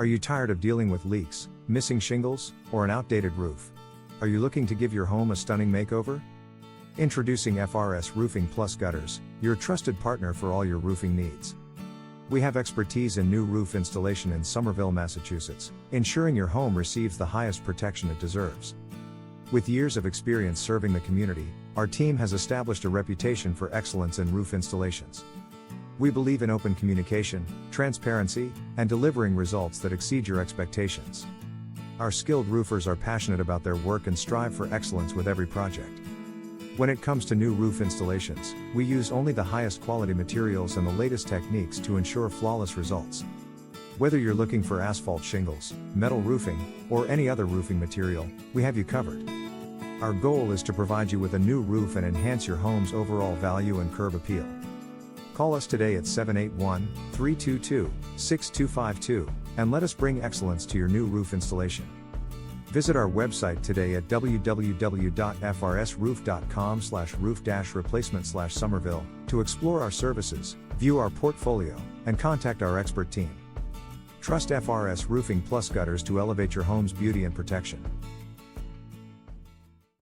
Are you tired of dealing with leaks, missing shingles, or an outdated roof? Are you looking to give your home a stunning makeover? Introducing FRS Roofing Plus Gutters, your trusted partner for all your roofing needs. We have expertise in new roof installation in Somerville, Massachusetts, ensuring your home receives the highest protection it deserves. With years of experience serving the community, our team has established a reputation for excellence in roof installations. We believe in open communication, transparency, and delivering results that exceed your expectations. Our skilled roofers are passionate about their work and strive for excellence with every project. When it comes to new roof installations, we use only the highest quality materials and the latest techniques to ensure flawless results. Whether you're looking for asphalt shingles, metal roofing, or any other roofing material, we have you covered. Our goal is to provide you with a new roof and enhance your home's overall value and curb appeal. Call us today at 781-322-6252 and let us bring excellence to your new roof installation. Visit our website today at www.frsroof.com/roof-replacement/Somerville to explore our services, view our portfolio, and contact our expert team. Trust FRS Roofing Plus Gutters to elevate your home's beauty and protection.